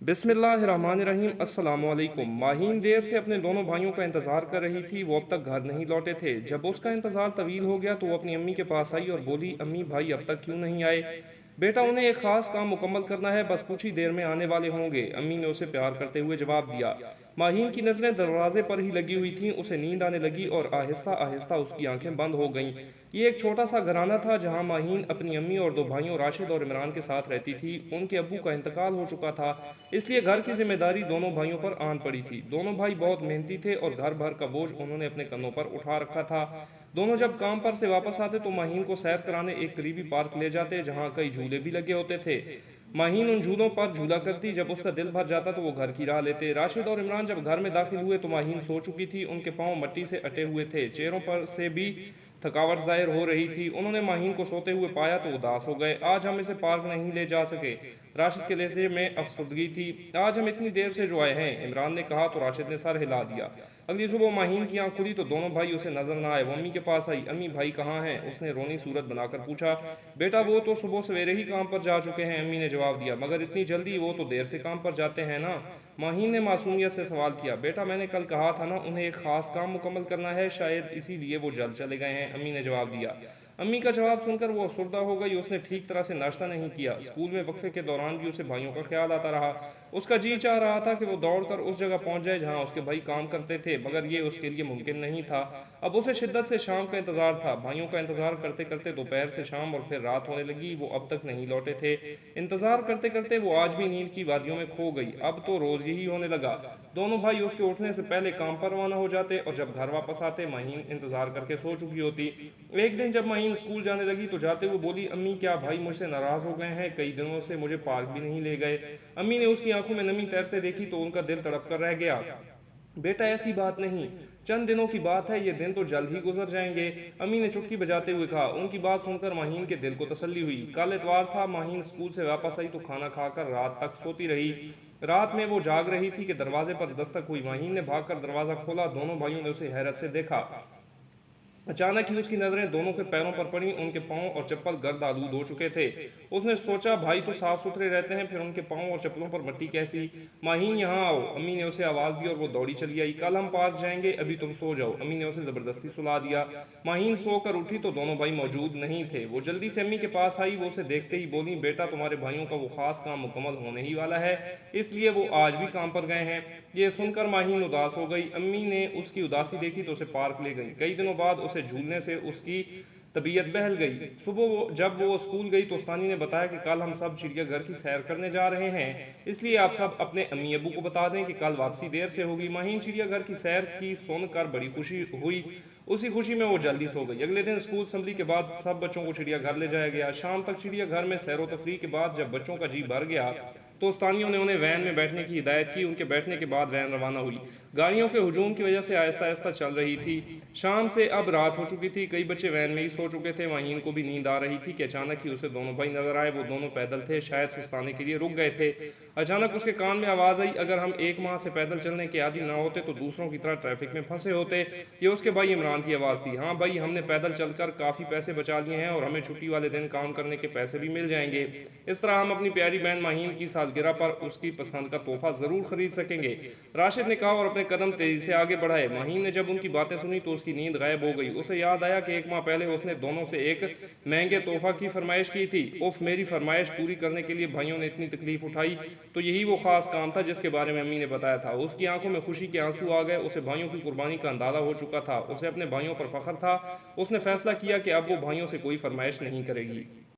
बिस्मिल्लाहिर्रहमानिर्रहीम। अस्सलाम वालेकुम। माहीन देर से अपने दोनों भाइयों का इंतज़ार कर रही थी। वो अब तक घर नहीं लौटे थे। जब उसका इंतज़ार तवील हो गया तो वो अपनी अम्मी के पास आई और बोली, अम्मी भाई अब तक क्यों नहीं आए? बेटा, उन्हें एक ख़ास काम मुकम्मल करना है, बस कुछ ही देर में आने वाले होंगे, अम्मी ने उसे प्यार करते हुए जवाब दिया। माहीन की नज़रें दरवाजे पर ही लगी हुई थीं। उसे नींद आने लगी और आहिस्ता आहिस्ता उसकी आंखें बंद हो गईं। ये एक छोटा सा घराना था जहां माहीन अपनी अम्मी और दो भाइयों राशिद और इमरान के साथ रहती थी। उनके अब्बू का इंतकाल हो चुका था, इसलिए घर की जिम्मेदारी दोनों भाइयों पर आन पड़ी थी। दोनों भाई बहुत मेहनती थे और घर भर का बोझ उन्होंने अपने कंधों पर उठा रखा था। दोनों जब काम पर से वापस आते तो माहीन को सैर कराने एक करीबी पार्क ले जाते जहां कई झूले भी लगे होते थे। माहीन उन झूलों पर झूला करती। जब उसका दिल भर जाता तो वो घर की राह लेते। राशिद और इमरान जब घर में दाखिल हुए तो माहीन सो चुकी थी। उनके पांव मिट्टी से अटे हुए थे, चेहरों पर से भी थकावट जाहिर हो रही थी। उन्होंने माहीन को सोते हुए पाया तो उदास हो गए। आज हम इसे पार्क नहीं ले जा सके, राशिद के लहजे में अफसुर्दगी थी। आज हम इतनी देर से जो आए हैं, इमरान ने कहा तो राशिद ने सर हिला दिया। अगली सुबह माहीन की आंख खुली तो दोनों भाई उसे नजर न आए। वो अम्मी के पास आई। अम्मी भाई कहाँ हैं? उसने रोनी सूरत बनाकर पूछा। बेटा, वो तो सुबह सवेरे ही काम पर जा चुके हैं, अम्मी ने जवाब दिया। मगर इतनी जल्दी? वो तो देर से काम पर जाते हैं ना। माहीन ने मासूमियत से सवाल किया। बेटा, मैंने कल कहा था ना, उन्हें एक खास काम मुकम्मल करना है, शायद इसीलिए वो जल्द चले गए हैं, अम्मी ने जवाब दिया। अम्मी का जवाब सुनकर वो अफसुर्दा हो गई। उसने ठीक तरह से नाश्ता नहीं किया। स्कूल में वक्फे के दौरान भी उसे भाइयों का ख्याल आता रहा। उसका जी चाह रहा था कि वो दौड़कर उस जगह पहुंच जाए जहां उसके भाई काम करते थे, मगर ये उसके लिए मुमकिन नहीं था। अब उसे शिद्दत से शाम का इंतजार था। भाइयों का इंतजार करते करते दोपहर से शाम और फिर रात होने लगी। वो अब तक नहीं लौटे थे। इंतजार करते करते वो आज भी नींद की वादियों में खो गई। अब तो रोज यही होने लगा। दोनों भाई उसके उठने से पहले काम पर रवाना हो जाते और जब घर वापस आते माहीन इंतजार करके सो चुकी होती। एक दिन जब माहीन स्कूल जाने लगी तो जाते हुए बोली, अम्मी क्या भाई मुझसे नाराज हो गए हैं? कई दिनों से मुझे पार्क भी नहीं ले गए। अम्मी ने उसकी आंखों में नमी तैरते देखी तो उनका दिल तड़प कर रह गया। बेटा, ऐसी बात नहीं, चंद दिनों की बात है, ये दिन तो जल्द ही गुजर जाएंगे, अम्मी ने चुटकी बजाते हुए कहा। उनकी बात सुनकर माहीन के दिल को तसल्ली हुई। कल इतवार था। माहीन स्कूल से वापस आई तो खाना खाकर रात तक सोती रही। रात में वो जाग रही थी कि दरवाजे पर दस्तक हुई। माहीन ने भागकर दरवाजा खोला। दोनों भाइयों ने उसे हैरत से देखा। अचानक ही उसकी नजरें दोनों के पैरों पर पड़ी। उनके पांव और चप्पल गर्द आलूद हो चुके थे। उसने सोचा, भाई तो साफ सुथरे रहते हैं, फिर उनके पांव और चप्पलों पर मिट्टी कैसी? माहीन, यहाँ आओ, अम्मी ने उसे आवाज दी और वो दौड़ी चली आई। कल हम पार्क जाएंगे, अभी तुम सो जाओ, अम्मी ने उसे जबरदस्ती सुला दिया। माहीन सोकर उठी तो दोनों भाई मौजूद नहीं थे। वो जल्दी से अम्मी के पास आई। वो उसे देखते ही बोली, बेटा तुम्हारे भाइयों का वो खास काम मुकम्मल होने ही वाला है, इसलिए वो आज भी काम पर गए हैं। ये सुनकर माहीन उदास हो गई। अम्मी ने उसकी उदासी देखी तो उसे पार्क ले गई। कई दिनों बाद उसे झूलने से उसकी तबीयत बहल गई। सुबह जब वो स्कूल गई तो उस्तानी ने बताया कि कल हम सब चिड़ियाघर की सैर करने जा रहे हैं, इसलिए आप सब अपने अम्मी अबू को बता दें कि कल वापसी देर से होगी। माहीन चिड़ियाघर की सैर की सुनकर बड़ी खुशी हुई। उसी खुशी में वो जल्दी सो गई। अगले दिन स्कूल असेंबली के बाद सब बच्चों को चिड़ियाघर ले जाया गया। शाम तक चिड़ियाघर में सैरो तफरी के बाद जब बच्चों का जी भर गया तो उस्तानियों ने उन्हें वैन में बैठने की हिदायत की। उनके बैठने के बाद वैन रवाना हुई। गाड़ियों के हुजूम की वजह से आहिस्ता आहिस्ता चल रही थी। शाम से अब रात हो चुकी थी। कई बच्चे वैन में ही सो चुके थे। माहीन को भी नींद आ रही थी कि अचानक ही उसे दोनों भाई नजर आए। वो दोनों पैदल थे, शायद सुस्ताने के लिए रुक गए थे। अचानक उसके कान में आवाज आई, अगर हम एक माह से पैदल चलने के आदी ना होते तो दूसरों की तरह ट्रैफिक में फंसे होते। ये उसके भाई इमरान की आवाज थी। हाँ भाई, हमने पैदल चलकर काफी पैसे बचा लिए हैं और हमें छुट्टी वाले दिन काम करने के पैसे भी मिल जाएंगे। इस तरह हम अपनी प्यारी बहन माहीन की सालगिरह पर उसकी पसंद का तोहफा जरूर खरीद सकेंगे, राशिद ने कहा और अपने कदम तेजी से आगे बढ़ाए। माहीन ने जब उनकी बातें सुनी तो उसकी नींद गायब हो गई। उसे याद आया कि एक माह पहले उसने दोनों से एक महंगे तोहफा की फरमाइश की थी। उफ, मेरी फरमाइश पूरी करने के लिए भाइयों ने इतनी तकलीफ उठाई, तो यही वो खास काम था जिसके बारे में अम्मी ने बताया था। उसकी आंखों में खुशी के आंसू आ गए। उसे भाइयों की कुर्बानी का अंदाजा हो चुका था। उसे अपने भाइयों पर फख्र था। उसने फैसला किया कि अब वो भाइयों से कोई फरमाइश नहीं करेगी।